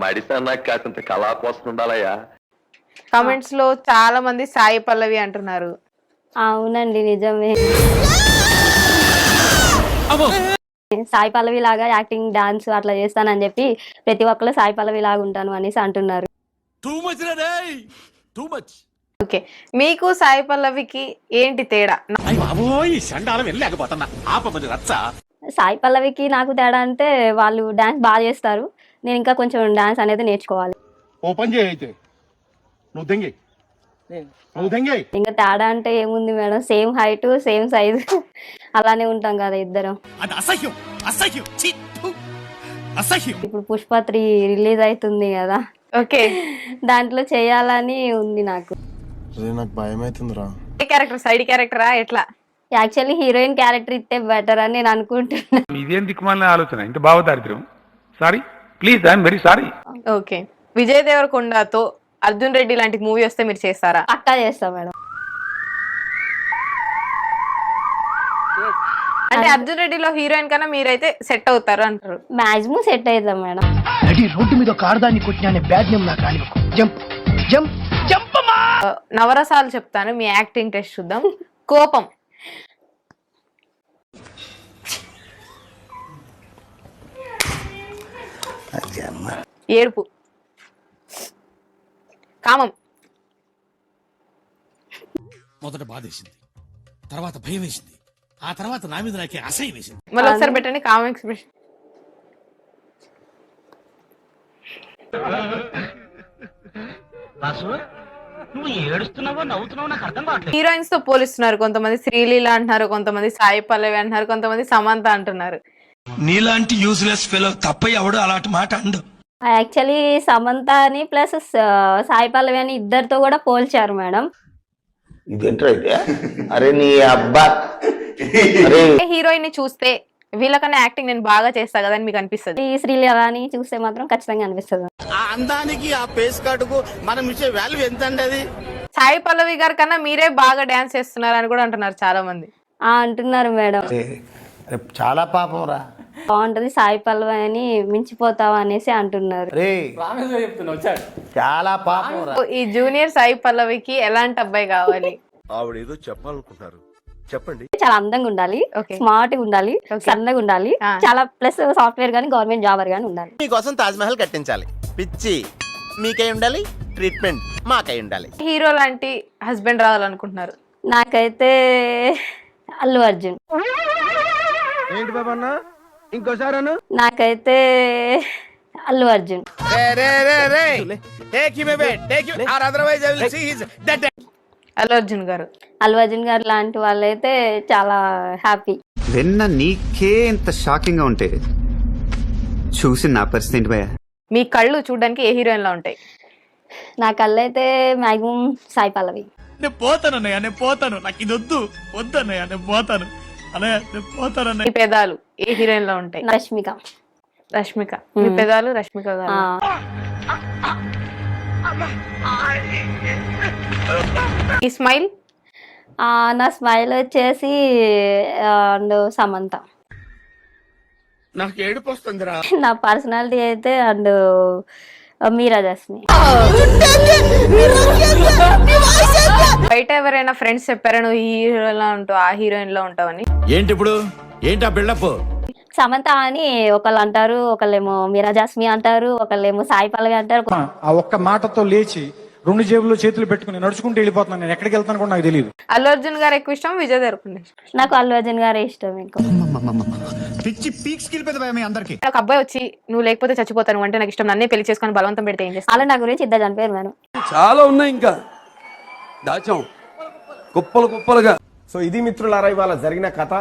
మడిసన్నా కాసింత కళా కోసం ఉండాలయ్యా. కామెంట్స్ లో చాలా మంది సాయి పల్లవి అంటున్నారు. అవునండి నిజమే. సాయి పల్లవి లాగా యాక్టింగ్ డాన్స్ అట్లా చేస్తానని చెప్పి ప్రతి ఒక్కరు సాయి పల్లవి లాగా ఉంటాను అనేసి అంటున్నారు. ఓకే, మీకు సాయి పల్లవికి ఏంటి తేడా? సాయి పల్లవికి నాకు తేడా అంటే వాళ్ళు డాన్స్ బాగా చేస్తారు, నేను ఇంకా కొంచెం డాన్స్ అనేది నేర్చుకోవాలి. ఇంకా తేడా అంటే ఏముంది madam, same height same size అలానే ఉంటాం కదా ఇద్దరం. ఇప్పుడు పుష్ప 3 రిలీజ్ అవుతుంది కదా, ఓకే, దాంట్లో చేయాలని ఉంది నాకు. క్యారెక్టర్ సైడ్ క్యారెక్టరా ఎట్లా? యాక్చువల్లీ హీరోయిన్ క్యారెక్టర్ ఇస్తే బెటర్ అని నేను అనుకుంటున్నా. ఇదేం దిక్కుమాలిన ఆలోచన, ఇంత భావదారిద్ర్యం. Sorry please, I'm very sorry. Okay, Vijay దేవరకొండతో అర్జున్ రెడ్డి లాంటి మూవీ వస్తే మీరు చేస్తారా? పక్కా చేస్తా మేడం. అంటే అర్జున్ రెడ్డిలో హీరోయిన్ కన్నా మీరైతే సెట్ అవుతారు అంటారు. మాక్సిమం సెట్ అవుతాం మేడం. రోడ్డు మీద కారదాన్ని కొట్టిన బ్యాడ్ నేమ్ నాకు రానివ్వకు. Jump jump jump. నవరసాలు చెప్తాను, మీ యాక్టింగ్ టెస్ట్ చూద్దాం. కోపం, ఏడుపు, కామం, మొదట బాధేసింది, తర్వాత భయం వేసింది, ఆ తర్వాత నా మీద నాకే అసహ్యం వేసింది. మళ్ళీ ఒకసారి పెట్టండి కామం ఎక్స్ప్రెషన్. నువ్వు ఏడుస్తున్నావో నవ్వుతున్నావో నాకు అర్థం కావట్లేదు. హీరోయిన్స్ తో పోలిస్తున్నారు, కొంతమంది శ్రీలీల అంటున్నారు, కొంతమంది సాయి పల్లవి అంటున్నారు, కొంతమంది సమంత అంటున్నారు. నీలాంటి యూజ్లెస్ ఫెలో తప్ప ఎవడు అలాంటి మాట అండు. యాక్చువల్లీ సమంత అని ప్లస్ సాయి పల్లవి అని ఇద్దరితో కూడా పోల్చారు మేడం. అరే నీ అబ్బా, హీరోయిన్ ని చూస్తే వీళ్ళకన్నా యాక్టింగ్ నేను బాగా చేస్తా కదా అని మీకు అనిపిస్తుంది? ఈ శ్రీలీల అని చూస్తే మాత్రం ఖచ్చితంగా అనిపిస్తుంది. ఆ అందానికి ఆ పేస్ కార్డుకు మనం ఇచ్చే వాల్యూ ఎంత అండి? అది సాయి పల్లవి గారి కన్నా మీరే బాగా డాన్స్ చేస్తున్నారు అని కూడా అంటున్నారు చాలా మంది. అంటున్నారు మేడం. చాలా పాపం రా, బాగుంటది సాయి పల్లవి అని మించిపోతావు అనేసి అంటున్నారు. చాలా పాపం రా. ఈ జూనియర్ సాయి పల్లవికి ఎలాంటి అబ్బాయి కావాలి? ఆవిడేదో చెప్పాలనుకుంటున్నారు, చెప్పండి. చాలా అందంగా ఉండాలి, స్మార్ట్ గా ఉండాలి, సన్నగా ఉండాలి, చాలా ప్లస్ సాఫ్ట్వేర్ గానీ గవర్నమెంట్ జాబర్ గానీ ఉండాలి. మీకోసం తాజ్ మహల్ కట్టించాలి, పిచ్చి మీకై ఉండాలి, ట్రీట్మెంట్ మాకై ఉండాలి. హీరో లాంటి హస్బెండ్ రావాలనుకుంటున్నారు? నాకైతే అల్లు అర్జున్. ఏంటి బాబన్న ఇంకోసారి? నాకైతే అల్లు అర్జున్. అల్లు అర్జున్ గారు. అల్లు అర్జున్ గారు లాంటి వాళ్ళైతే చాలా హ్యాపీ. వెన్న నీకే ఇంత షాకింగ్ గా ఉంటే చూసి నా పరిస్థితి ఏంటి భయ్యా? మీ కళ్ళు చూడడానికి ఏ హీరోయిన్ లా ఉంటాయి? నా కళ్ళు అయితే మాక్సిమం సాయి పల్లవి. నేను పోతాను అన్నయ్య, నేను పోతాను, నాకు ఇది వద్దు వద్దన్నయ్య, నేను పోతాను అన్నయ్య, నేను పోతాను అన్నయ్య. మీ పెదాలు ఏ హీరోయిన్ లో ఉంటాయి? రష్మిక. రష్మిక. మీ పెదాలు రష్మిక గారు. ఈ స్మైల్? నా స్మైల్ వచ్చేసి అండ్ సమంత. నాకు ఏడుపు వస్తుందిరా. నా పర్సనాలిటీ అయితే అండ్ మీరా జాస్మి. బయట ఎవరైనా ఫ్రెండ్స్ చెప్పారా నువ్వు ఈ హీరోయిన్ లో ఉంటావు, ఆ హీరోయిన్ లో ఉంటావని? ఏంటి ఇప్పుడు ఏంటి ఆ బిల్డప్? సమంత అని ఒకళ్ళు అంటారు, ఒకళ్ళేమో మీరా జాస్మి అంటారు, ఒకళ్ళేమో సాయి పల్లవి అంటారు. ఆ ఒక్క మాటతో లేచి 2 జేబుల్లో చేతులు పెట్టుకుని నడుచుకుంటూ వెళ్ళిపోతున్నాను. నేను ఎక్కడికి వెళ్తాను కూడా నాకు తెలియదు. అల్లు అర్జున్ గారు ఎక్కువ ఇష్టం, విజయ్ దేవరకొండ? నాకు అల్లు అర్జున్ గారే ఇష్టం. పిచ్చి పీక్స్ కిలిపోయింది మీ అందరికి. ఒక అబ్బాయి వచ్చి నువ్వు లేకపోతే చచ్చిపోతాను అంటే నాకు ఇష్టం, నన్నే పెళ్లి చేసుకొని బలవంతం పెడితే ఏం చేస్తాను? అలా నా గురించి ఇద్దరు చనిపోయారు మేడం. చాలా ఉన్నాయి, ఇంకా దాచాం కుప్పలు కుప్పలుగా. సో ఇది మిత్రులారా ఇవాళ జరిగిన కథ.